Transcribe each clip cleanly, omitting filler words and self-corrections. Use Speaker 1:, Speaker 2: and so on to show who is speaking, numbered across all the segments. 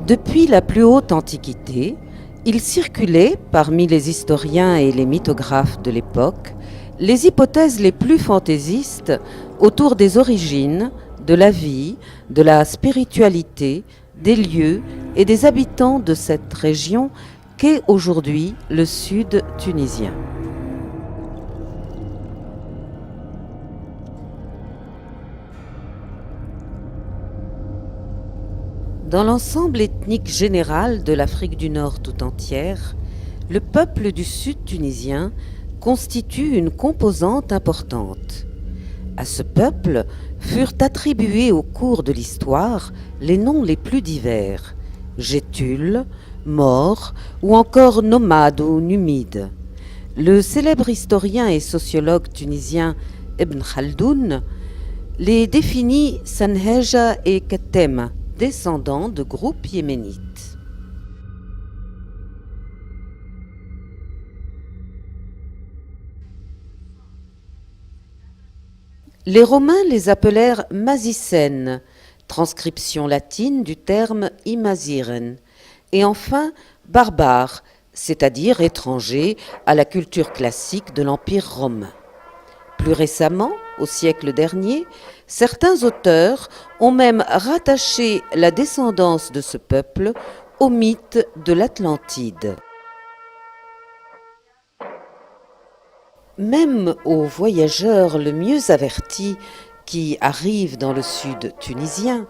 Speaker 1: Depuis la plus haute Antiquité, il circulait, parmi les historiens et les mythographes de l'époque, les hypothèses les plus fantaisistes autour des origines, de la vie, de la spiritualité, des lieux et des habitants de cette région qu'est aujourd'hui le sud tunisien. Dans l'ensemble ethnique général de l'Afrique du Nord tout entière, le peuple du sud tunisien constitue une composante importante. À ce peuple furent attribués au cours de l'histoire les noms les plus divers: Gétules, Maures ou encore nomades ou numides. Le célèbre historien et sociologue tunisien Ibn Khaldoun les définit Sanheja et Ketem, descendants de groupes yéménites. Les Romains les appelèrent Masicènes, transcription latine du terme Imaziren, et enfin barbares, c'est-à-dire étrangers à la culture classique de l'Empire romain. Plus récemment, au siècle dernier, certains auteurs ont même rattaché la descendance de ce peuple au mythe de l'Atlantide. Même aux voyageurs le mieux avertis qui arrivent dans le sud tunisien,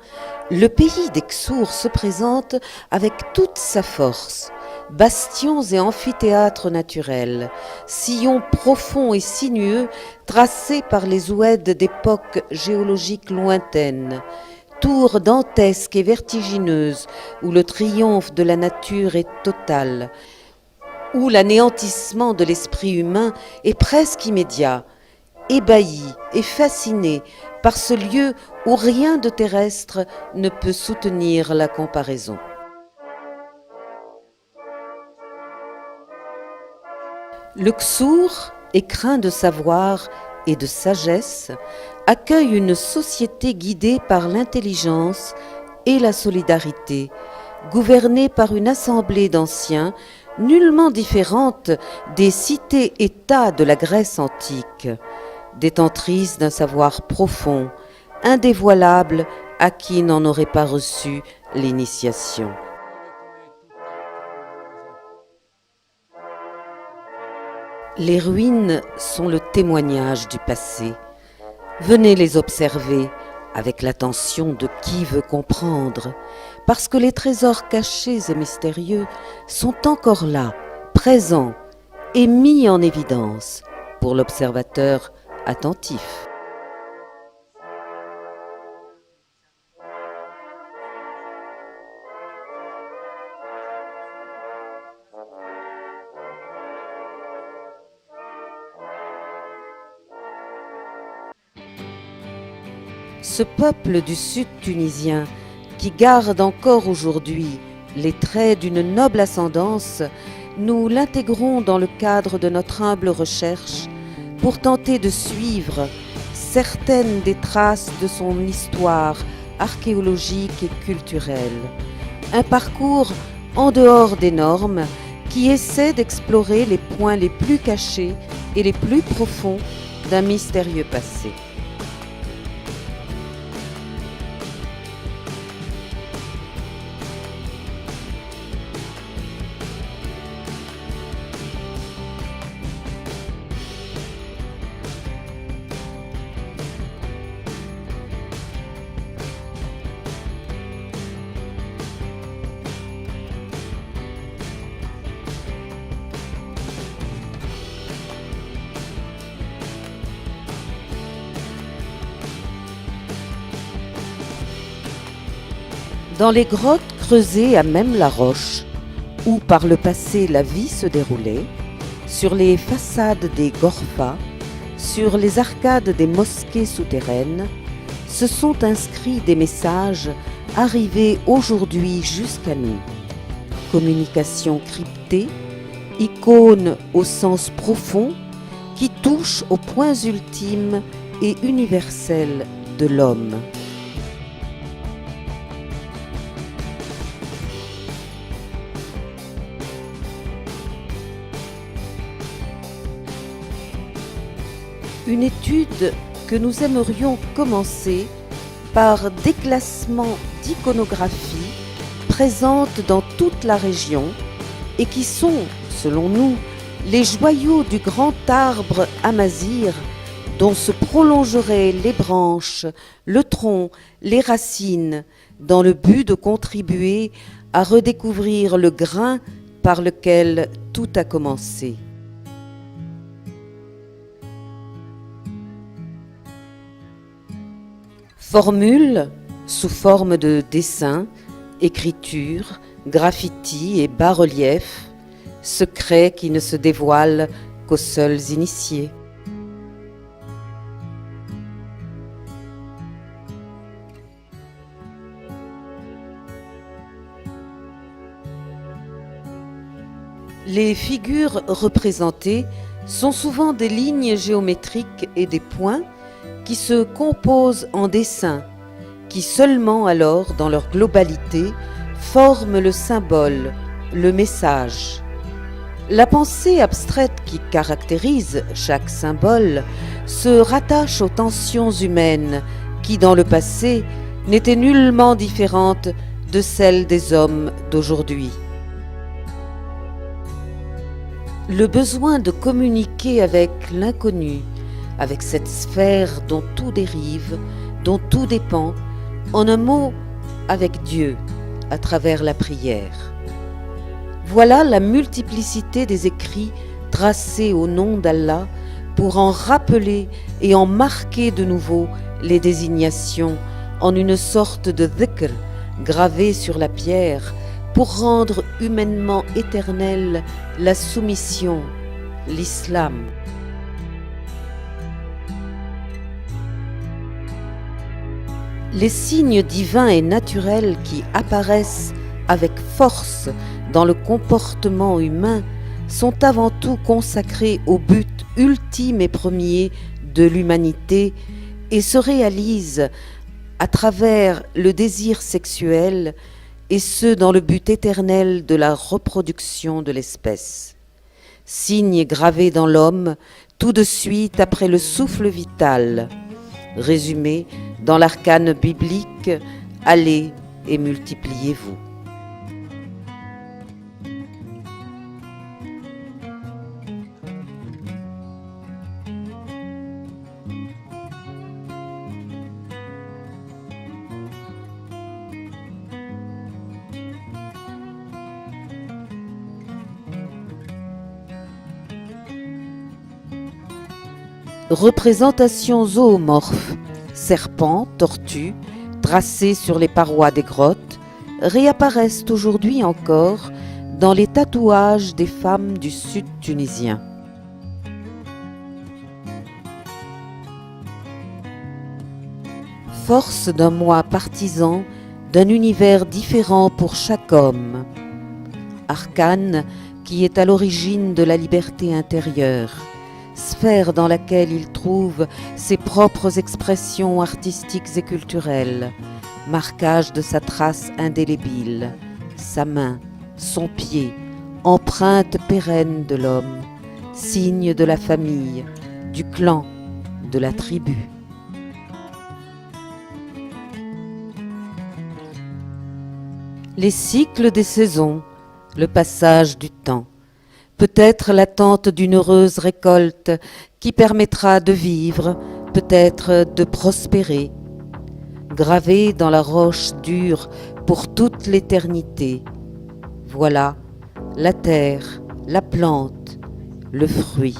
Speaker 1: le pays d'Exour se présente avec toute sa force. Bastions et amphithéâtres naturels, sillons profonds et sinueux tracés par les oueds d'époques géologiques lointaines, tours dantesques et vertigineuses où le triomphe de la nature est total, où l'anéantissement de l'esprit humain est presque immédiat, ébahi et fasciné par ce lieu où rien de terrestre ne peut soutenir la comparaison. Le Xhour, écrin de savoir et de sagesse, accueille une société guidée par l'intelligence et la solidarité, gouvernée par une assemblée d'anciens nullement différente des cités-États de la Grèce antique, détentrices d'un savoir profond, indévoilable à qui n'en aurait pas reçu l'initiation. Les ruines sont le témoignage du passé. Venez les observer avec l'attention de qui veut comprendre, parce que les trésors cachés et mystérieux sont encore là, présents et mis en évidence pour l'observateur attentif. Ce peuple du sud tunisien, qui garde encore aujourd'hui les traits d'une noble ascendance, nous l'intégrons dans le cadre de notre humble recherche pour tenter de suivre certaines des traces de son histoire archéologique et culturelle. Un parcours en dehors des normes qui essaie d'explorer les points les plus cachés et les plus profonds d'un mystérieux passé. Dans les grottes creusées à même la roche, où par le passé la vie se déroulait, sur les façades des gorfas, sur les arcades des mosquées souterraines, se sont inscrits des messages arrivés aujourd'hui jusqu'à nous. Communication cryptée, icônes au sens profond qui touchent aux points ultimes et universels de l'homme. Une étude que nous aimerions commencer par des classements d'iconographie présentes dans toute la région et qui sont, selon nous, les joyaux du grand arbre amazigh dont se prolongeraient les branches, le tronc, les racines, dans le but de contribuer à redécouvrir le grain par lequel tout a commencé. Formule sous forme de dessins, écritures, graffitis et bas-reliefs, secrets qui ne se dévoilent qu'aux seuls initiés. Les figures représentées sont souvent des lignes géométriques et des points qui se composent en dessins, qui seulement alors, dans leur globalité, forment le symbole, le message. La pensée abstraite qui caractérise chaque symbole se rattache aux tensions humaines qui, dans le passé, n'étaient nullement différentes de celles des hommes d'aujourd'hui. Le besoin de communiquer avec l'inconnu, avec cette sphère dont tout dérive, dont tout dépend, en un mot, avec Dieu, à travers la prière. Voilà la multiplicité des écrits tracés au nom d'Allah pour en rappeler et en marquer de nouveau les désignations en une sorte de dhikr gravé sur la pierre pour rendre humainement éternelle la soumission, l'islam. Les signes divins et naturels qui apparaissent avec force dans le comportement humain sont avant tout consacrés au but ultime et premier de l'humanité et se réalisent à travers le désir sexuel et ce dans le but éternel de la reproduction de l'espèce. Signe gravé dans l'homme tout de suite après le souffle vital, résumé dans l'arcane biblique « Allez et multipliez-vous ». Représentations zoomorphes, serpents, tortues, tracées sur les parois des grottes, réapparaissent aujourd'hui encore dans les tatouages des femmes du sud tunisien. Force d'un moi partisan, d'un univers différent pour chaque homme. Arcane qui est à l'origine de la liberté intérieure. Sphère dans laquelle il trouve ses propres expressions artistiques et culturelles, marquage de sa trace indélébile, sa main, son pied, empreinte pérenne de l'homme, signe de la famille, du clan, de la tribu. Les cycles des saisons, le passage du temps. Peut-être l'attente d'une heureuse récolte qui permettra de vivre, peut-être de prospérer. Gravé dans la roche dure pour toute l'éternité. Voilà la terre, la plante, le fruit.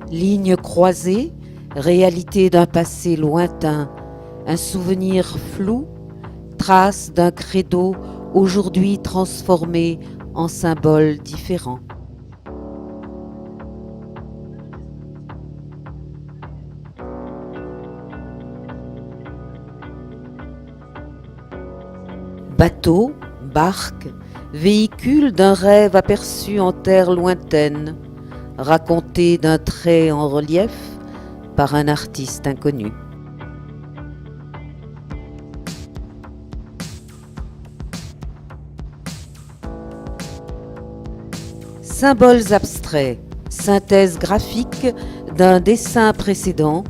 Speaker 1: Lignes croisées, réalité d'un passé lointain, un souvenir flou, trace d'un credo aujourd'hui transformé en symbole différent. Bateau, barque, véhicule d'un rêve aperçu en terre lointaine, raconté d'un trait en relief par un artiste inconnu. Symboles abstraits, synthèse graphique d'un dessin précédent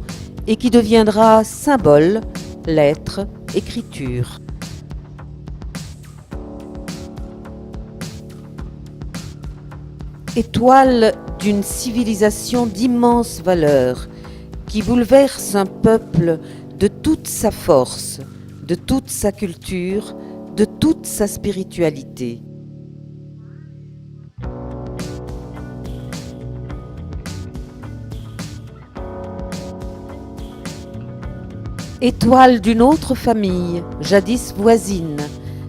Speaker 1: et qui deviendra symbole, lettre, écriture. Étoile d'une civilisation d'immense valeur qui bouleverse un peuple de toute sa force, de toute sa culture, de toute sa spiritualité. Étoile d'une autre famille, jadis voisine,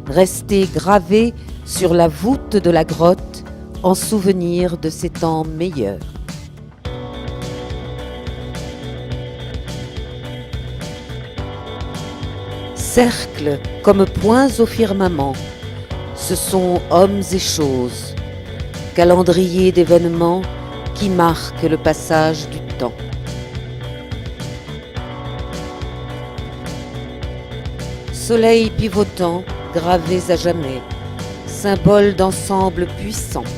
Speaker 1: restée gravée sur la voûte de la grotte en souvenir de ces temps meilleurs. Cercles comme points au firmament, ce sont hommes et choses, calendrier d'événements qui marquent le passage du temps. Soleil pivotant, gravés à jamais, symboles d'ensemble puissants,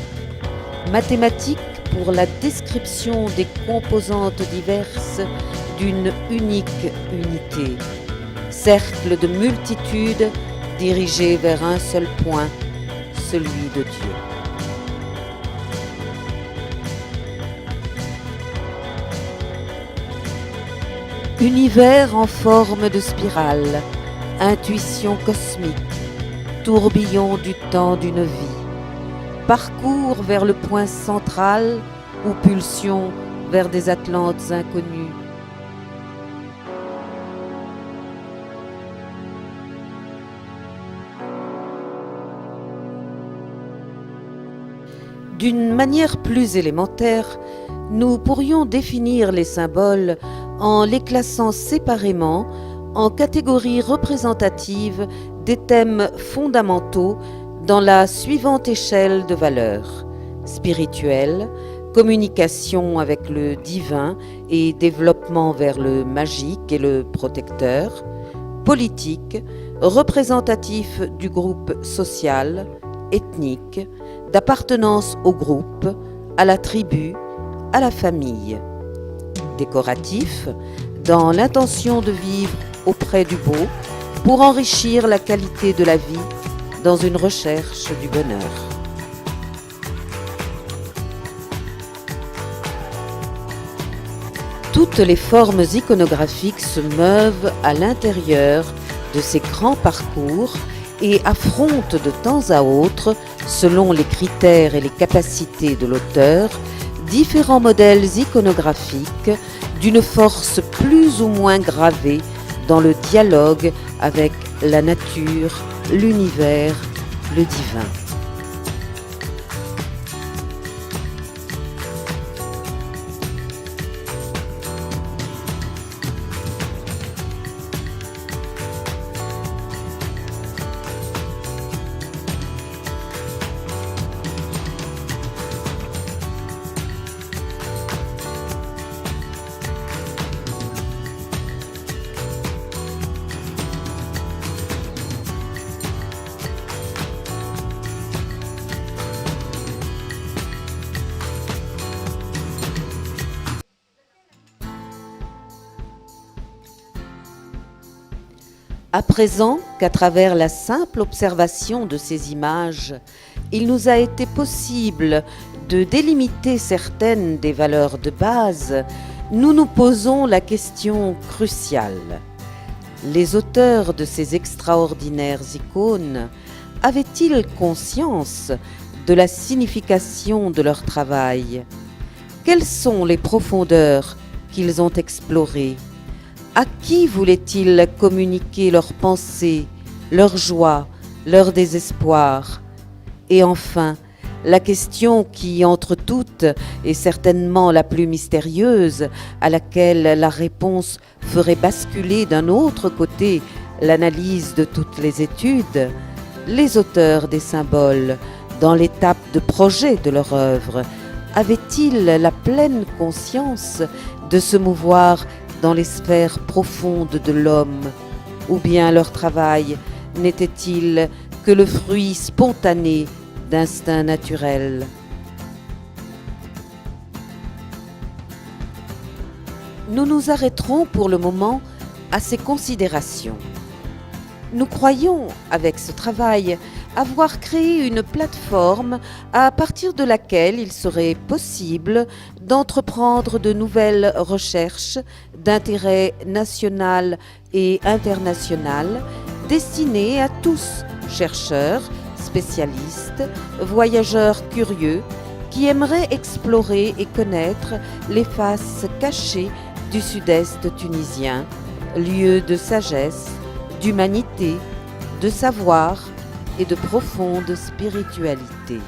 Speaker 1: mathématiques pour la description des composantes diverses d'une unique unité, cercle de multitudes dirigés vers un seul point, celui de Dieu. Univers en forme de spirale, intuition cosmique, tourbillon du temps d'une vie, parcours vers le point central ou pulsion vers des Atlantes inconnues. D'une manière plus élémentaire, nous pourrions définir les symboles en les classant séparément en catégories représentatives des thèmes fondamentaux dans la suivante échelle de valeurs: spirituel, communication avec le divin et développement vers le magique et le protecteur, politique, représentatif du groupe social, ethnique, d'appartenance au groupe, à la tribu, à la famille, décoratif, dans l'intention de vivre auprès du beau pour enrichir la qualité de la vie dans une recherche du bonheur. Toutes les formes iconographiques se meuvent à l'intérieur de ces grands parcours et affrontent de temps à autre, selon les critères et les capacités de l'auteur, différents modèles iconographiques d'une force plus ou moins gravée dans le dialogue avec la nature, l'univers, le divin. À présent qu'à travers la simple observation de ces images, il nous a été possible de délimiter certaines des valeurs de base, nous nous posons la question cruciale. Les auteurs de ces extraordinaires icônes avaient-ils conscience de la signification de leur travail? Quelles sont les profondeurs qu'ils ont explorées? À qui voulaient-ils communiquer leurs pensées, leur joie, leur désespoir? Et enfin, la question qui, entre toutes, est certainement la plus mystérieuse, à laquelle la réponse ferait basculer d'un autre côté l'analyse de toutes les études, les auteurs des symboles, dans l'étape de projet de leur œuvre, avaient-ils la pleine conscience de se mouvoir dans les sphères profondes de l'homme, ou bien leur travail n'était-il que le fruit spontané d'instincts naturels? Nous nous arrêterons pour le moment à ces considérations. Nous croyons, avec ce travail, avoir créé une plateforme à partir de laquelle il serait possible d'entreprendre de nouvelles recherches d'intérêt national et international destinées à tous, chercheurs, spécialistes, voyageurs curieux, qui aimeraient explorer et connaître les faces cachées du sud-est tunisien, lieu de sagesse, d'humanité, de savoir et de profonde spiritualité.